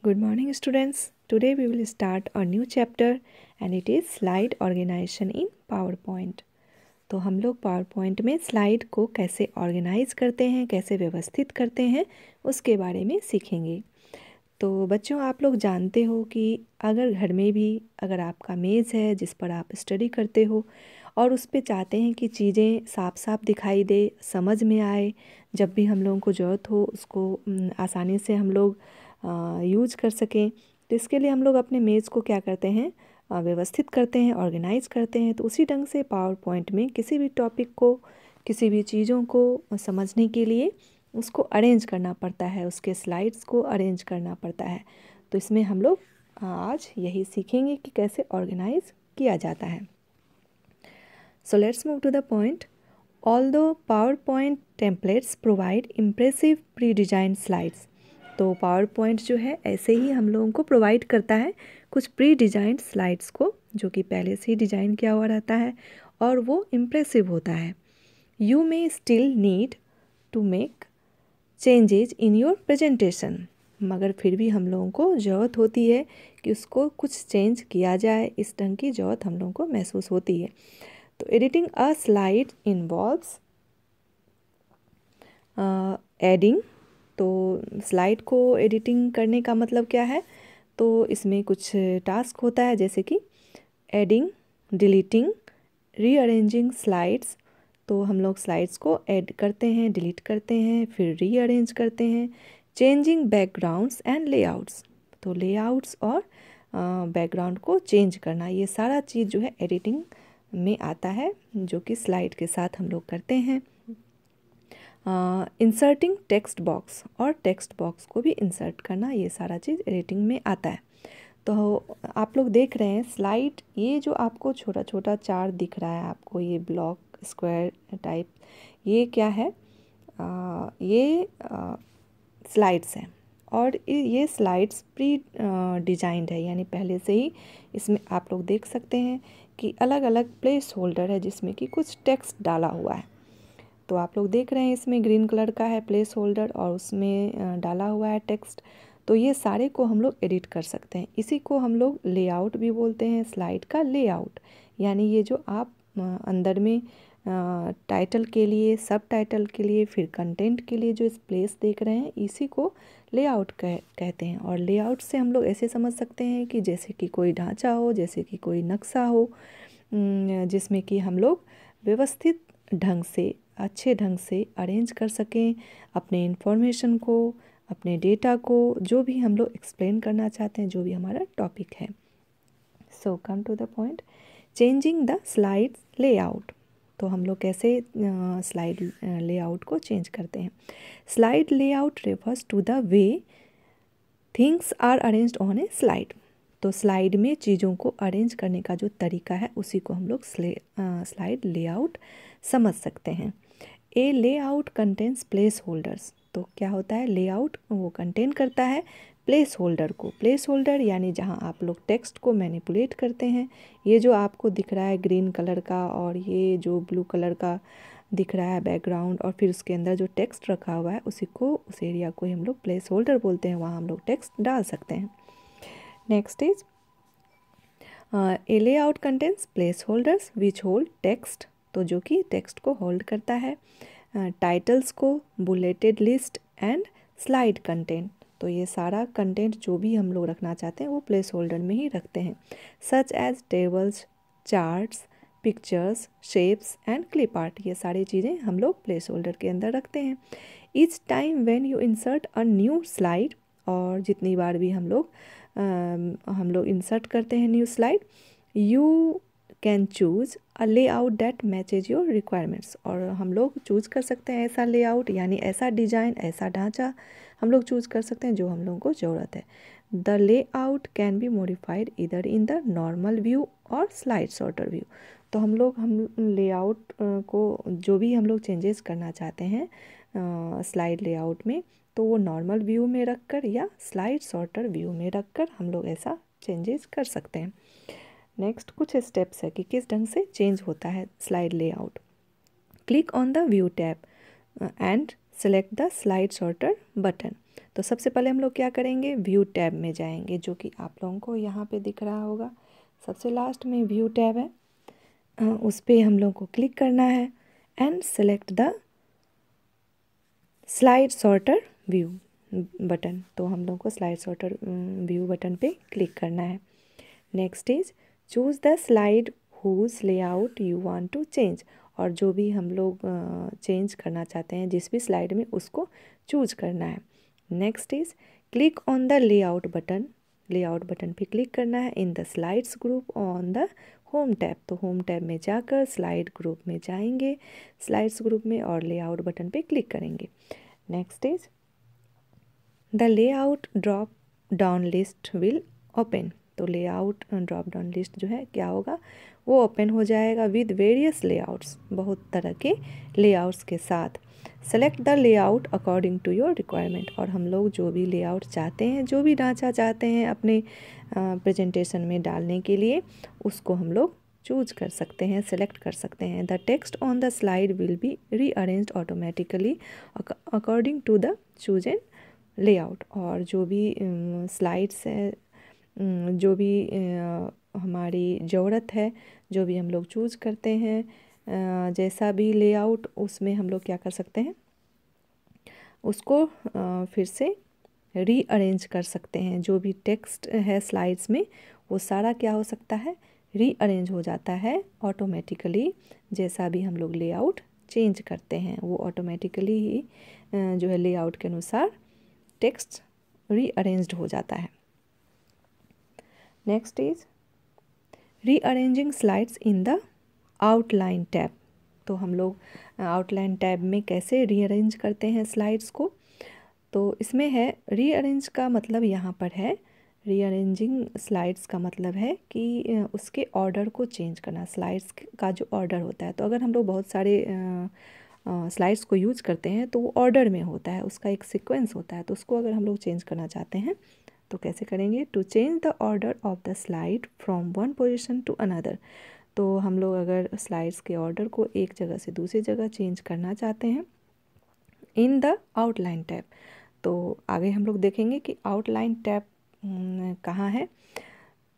Good morning, students. Today we will start a new chapter and it is slide organization in PowerPoint. तो हम लोग PowerPoint में slide को कैसे organise करते हैं, कैसे व्यवस्थित करते हैं, उसके बारे में सीखेंगे। तो बच्चों, आप लोग जानते हो कि अगर घर में भी अगर आपका मेज़ है जिस पर आप स्टडी करते हो और उस पे चाहते हैं कि चीज़ें साफ साफ दिखाई दे, समझ में आए, जब भी हम लोगों को ज़रूरत हो उसको आसानी से हम लोग यूज कर सकें, तो इसके लिए हम लोग अपने मेज़ को क्या करते हैं, व्यवस्थित करते हैं, ऑर्गेनाइज करते हैं। तो उसी ढंग से पावर पॉइंट में किसी भी टॉपिक को, किसी भी चीज़ों को समझने के लिए उसको अरेंज करना पड़ता है, उसके स्लाइड्स को अरेंज करना पड़ता है। तो इसमें हम लोग आज यही सीखेंगे कि कैसे ऑर्गेनाइज किया जाता है। So let's move to the point. Although PowerPoint templates provide impressive pre design slides. तो पावर पॉइंट जो है ऐसे ही हम लोगों को प्रोवाइड करता है कुछ प्री डिजाइंड स्लाइड्स को, जो कि पहले से ही डिज़ाइन किया हुआ रहता है और वो इम्प्रेसिव होता है। You may still need to make changes in your presentation, मगर फिर भी हम लोगों को ज़रूरत होती है कि उसको कुछ चेंज किया जाए, इस ढंग की ज़रूरत हम लोगों को महसूस होती है। तो एडिटिंग अ स्लाइड इन्वॉल्व्स एडिंग। तो स्लाइड को एडिटिंग करने का मतलब क्या है, तो इसमें कुछ टास्क होता है, जैसे कि एडिंग, डिलीटिंग, रीअरेंजिंग स्लाइड्स। तो हम लोग स्लाइड्स को ऐड करते हैं, डिलीट करते हैं, फिर रीअरेंज करते हैं। Changing backgrounds and layouts. तो लेआउट्स और बैकग्राउंड को चेंज करना, ये सारा चीज़ जो है एडिटिंग में आता है, जो कि स्लाइड के साथ हम लोग करते हैं। इंसर्टिंग टेक्स्ट बॉक्स, और टेक्स्ट बॉक्स को भी इंसर्ट करना, ये सारा चीज़ एडिटिंग में आता है। तो आप लोग देख रहे हैं स्लाइड, ये जो आपको छोटा छोटा चार्ट दिख रहा है, आपको ये ब्लॉक स्क्वायर टाइप, ये क्या है, ये स्लाइड्स हैं। और ये स्लाइड्स प्री डिजाइंड है, यानी पहले से ही इसमें आप लोग देख सकते हैं कि अलग अलग प्लेस होल्डर है जिसमें कि कुछ टेक्स्ट डाला हुआ है। तो आप लोग देख रहे हैं इसमें ग्रीन कलर का है प्लेस होल्डर और उसमें डाला हुआ है टेक्स्ट। तो ये सारे को हम लोग एडिट कर सकते हैं। इसी को हम लोग लेआउट भी बोलते हैं, स्लाइड का लेआउट। यानी ये जो आप अंदर में टाइटल के लिए, सब टाइटल के लिए, फिर कंटेंट के लिए जो इस प्लेस देख रहे हैं, इसी को लेआउट कहते हैं। और लेआउट से हम लोग ऐसे समझ सकते हैं कि जैसे कि कोई ढांचा हो, जैसे कि कोई नक्शा हो, जिसमें कि हम लोग व्यवस्थित ढंग से, अच्छे ढंग से अरेंज कर सकें अपने इंफॉर्मेशन को, अपने डेटा को, जो भी हम लोग एक्सप्लेन करना चाहते हैं, जो भी हमारा टॉपिक है। So come to the point, changing the slide layout. तो हम लोग कैसे स्लाइड लेआउट को चेंज करते हैं। Slide layout refers to the way things are arranged on a slide. तो स्लाइड में चीज़ों को अरेंज करने का जो तरीका है, उसी को हम लोग स्लाइड लेआउट समझ सकते हैं। ए लेआउट कंटेन्स प्लेस होल्डर्स। तो क्या होता है, लेआउट वो कंटेन करता है प्लेस होल्डर को। प्लेस होल्डर यानी जहाँ आप लोग टेक्स्ट को मैनिपुलेट करते हैं। ये जो आपको दिख रहा है ग्रीन कलर का और ये जो ब्लू कलर का दिख रहा है बैकग्राउंड, और फिर उसके अंदर जो टेक्स्ट रखा हुआ है, उसी को, उस एरिया को ही हम लोग प्लेस होल्डर बोलते हैं। वहाँ हम लोग टेक्स्ट डाल सकते हैं। Next is a layout contains place holders which hold text. तो जो कि टेक्स्ट को होल्ड करता है। टाइटल्स को, bulleted list and slide content. तो ये सारा कंटेंट जो भी हम लोग रखना चाहते हैं वो प्लेस होल्डर में ही रखते हैं। Such as tables, charts, pictures, shapes and clip art, ये सारी चीज़ें हम लोग प्लेस होल्डर के अंदर रखते हैं। Each time when you insert a new slide, और जितनी बार भी हम लोग इंसर्ट करते हैं new slide, you can choose a layout that matches your requirements. और हम लोग चूज़ कर सकते हैं ऐसा लेआउट, यानी ऐसा डिज़ाइन, ऐसा ढांचा हम लोग चूज़ कर सकते हैं जो हम लोगों को ज़रूरत है। The layout can be modified इधर इन द नॉर्मल व्यू और स्लाइड सॉर्टर व्यू। तो हम लेआउट को जो भी हम लोग चेंजेस करना चाहते हैं स्लाइड लेआउट में, तो वो नॉर्मल व्यू में रखकर या स्लाइड सॉर्टर व्यू में रखकर हम लोग ऐसा चेंजेस कर सकते हैं। नेक्स्ट कुछ स्टेप्स है कि किस ढंग से चेंज होता है slide layout. Click on the view tab and select the slide shorter button. तो सबसे पहले हम लोग क्या करेंगे, व्यू टैब में जाएंगे, जो कि आप लोगों को यहाँ पे दिख रहा होगा, सबसे लास्ट में व्यू टैब है, उस पर हम लोग को क्लिक करना है and select the slide sorter view button. तो हम लोग को स्लाइड शॉर्टर व्यू बटन पे क्लिक करना है। Next is choose the slide whose layout you want to change, और जो भी हम लोग चेंज करना चाहते हैं जिस भी स्लाइड में, उसको चूज करना है। Next is click on the layout button, layout button पे क्लिक करना है इन the slides group on the home tab. तो होम टैब में जाकर स्लाइड ग्रुप में जाएंगे, स्लाइड्स ग्रुप में, और लेआउट बटन पे क्लिक करेंगे। Next is the layout drop down list will open. तो लेआउट ड्रॉप डाउन लिस्ट जो है क्या होगा, वो ओपन हो जाएगा विद वेरियस लेआउट्स, बहुत तरह के लेआउट्स के साथ। Select the layout according to your requirement, और हम लोग जो भी लेआउट चाहते हैं, जो भी ढांचा चाहते हैं अपने प्रेजेंटेशन में डालने के लिए, उसको हम लोग चूज कर सकते हैं, सेलेक्ट कर सकते हैं। The text on the slide will be rearranged automatically according to the chosen layout. और जो भी स्लाइड्स है, जो भी हमारी ज़रूरत है, जो भी हम लोग चूज़ करते हैं, जैसा भी लेआउट, उसमें हम लोग क्या कर सकते हैं, उसको फिर से रीअरेंज कर सकते हैं। जो भी टेक्स्ट है स्लाइड्स में, वो सारा क्या हो सकता है, रीअरेंज हो जाता है ऑटोमेटिकली। जैसा भी हम लोग लेआउट चेंज करते हैं, वो ऑटोमेटिकली ही जो है लेआउट के अनुसार टेक्स्ट रीअरेंज्ड हो जाता है। Next is rearranging slides in the outline tab. तो हम लोग आउटलाइन टैब में कैसे रीअरेंज करते हैं स्लाइड्स को, तो इसमें है रीअरेंज का मतलब यहाँ पर है, रीअरेंजिंग स्लाइड्स का मतलब है कि उसके ऑर्डर को चेंज करना, स्लाइड्स का जो ऑर्डर होता है। तो अगर हम लोग बहुत सारे स्लाइड्स को यूज करते हैं तो वो ऑर्डर में होता है, उसका एक सीक्वेंस होता है। तो उसको अगर हम लोग चेंज करना चाहते हैं तो कैसे करेंगे, to change the order of the slide from one position to another. तो हम लोग अगर स्लाइड्स के ऑर्डर को एक जगह से दूसरी जगह चेंज करना चाहते हैं इन द आउटलाइन टैब, तो आगे हम लोग देखेंगे कि आउटलाइन टैब कहाँ है।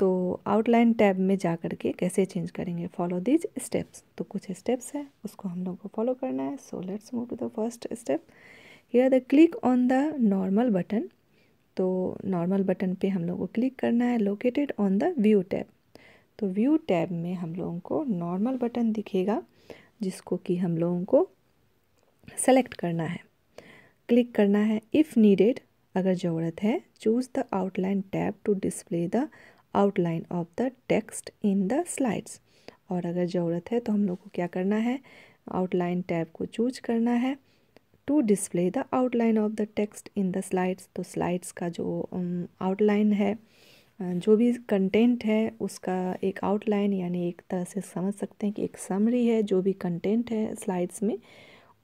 तो आउटलाइन टैब में जा कर के कैसे चेंज करेंगे, फॉलो दीज स्टेप्स। तो कुछ स्टेप्स है, उसको हम लोग को फॉलो करना है। So let's move to the first step. Here the click on the normal button. तो नॉर्मल बटन पे हम लोग को क्लिक करना है, located on the view tab. तो व्यू टैब में हम लोगों को नॉर्मल बटन दिखेगा, जिसको कि हम लोगों को सेलेक्ट करना है, क्लिक करना है। इफ़ नीडेड, अगर ज़रूरत है, choose the outline tab to display the outline of the text in the slides. और अगर ज़रूरत है तो हम लोग को क्या करना है, आउटलाइन टैब को चूज करना है to display the outline of the text in the slides. तो स्लाइड्स का जो आउटलाइन है, जो भी कंटेंट है, उसका एक आउटलाइन, यानी एक तरह से समझ सकते हैं कि एक समरी है, जो भी कंटेंट है स्लाइड्स में,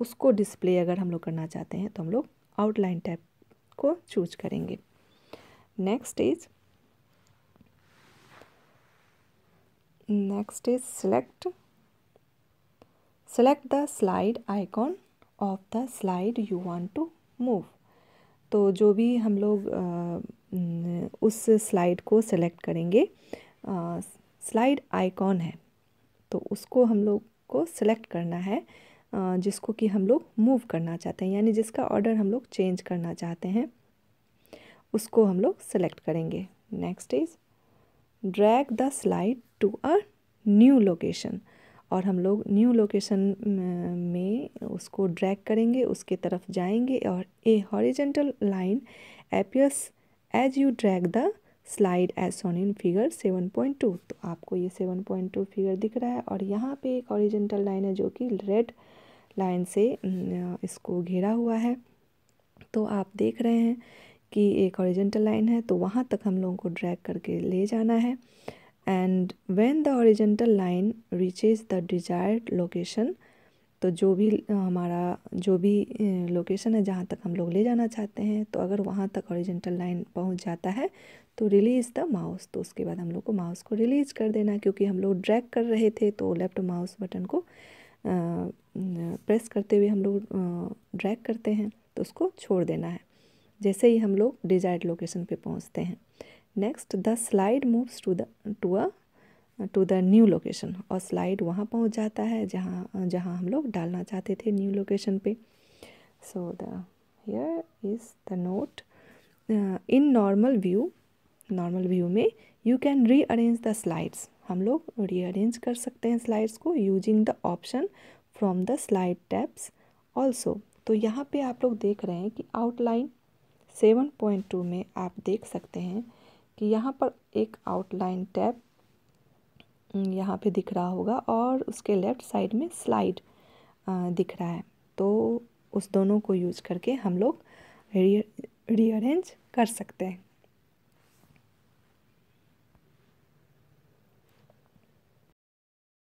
उसको डिस्प्ले अगर हम लोग करना चाहते हैं तो हम लोग आउटलाइन टैब को चूज करेंगे। Next is select the slide icon of the slide you want to move. तो जो भी हम लोग उस स्लाइड को सेलेक्ट करेंगे, स्लाइड आइकॉन है तो उसको हम लोग को सेलेक्ट करना है, जिसको कि हम लोग मूव करना चाहते हैं, यानी जिसका ऑर्डर हम लोग चेंज करना चाहते हैं, उसको हम लोग सेलेक्ट करेंगे। Next is drag the slide to a new location. और हम लोग न्यू लोकेशन में उसको ड्रैग करेंगे, उसके तरफ जाएंगे, और a horizontal line appears as you drag the slide as shown in figure 7.2। तो आपको ये 7.2 फिगर दिख रहा है, और यहाँ पे एक हॉरिजेंटल लाइन है जो कि रेड लाइन से इसको घेरा हुआ है। तो आप देख रहे हैं कि एक हॉरिजेंटल लाइन है, तो वहाँ तक हम लोगों को ड्रैग करके ले जाना है। And when the horizontal line reaches the desired location, तो जो भी हमारा जो भी लोकेशन है जहाँ तक हम लोग ले जाना चाहते हैं, तो अगर वहाँ तक हॉरिजेंटल लाइन पहुँच जाता है तो रिलीज़ द माउस। तो उसके बाद हम लोग को माउस को रिलीज़ कर देना, क्योंकि हम लोग ड्रैग कर रहे थे तो लेफ्ट माउस बटन को प्रेस करते हुए हम लोग ड्रैग करते हैं तो उसको छोड़ देना है, जैसे ही हम लोग डिजायर्ड लोकेशन पे पहुंचते हैं। Next the slide moves to the new location, और स्लाइड वहाँ पहुँच जाता है जहाँ जहाँ हम लोग डालना चाहते थे न्यू लोकेशन पे। So the here is the note. In normal view में you can rearrange the slides, हम लोग रीअरेंज कर सकते हैं स्लाइड्स को using the option from the slide tabs also. तो यहाँ पे आप लोग देख रहे हैं कि आउटलाइन 7.2 में आप देख सकते हैं कि यहाँ पर एक आउटलाइन टैब यहाँ पे दिख रहा होगा और उसके लेफ़्ट साइड में स्लाइड दिख रहा है। तो उस दोनों को यूज करके हम लोग रीअरेंज कर सकते हैं।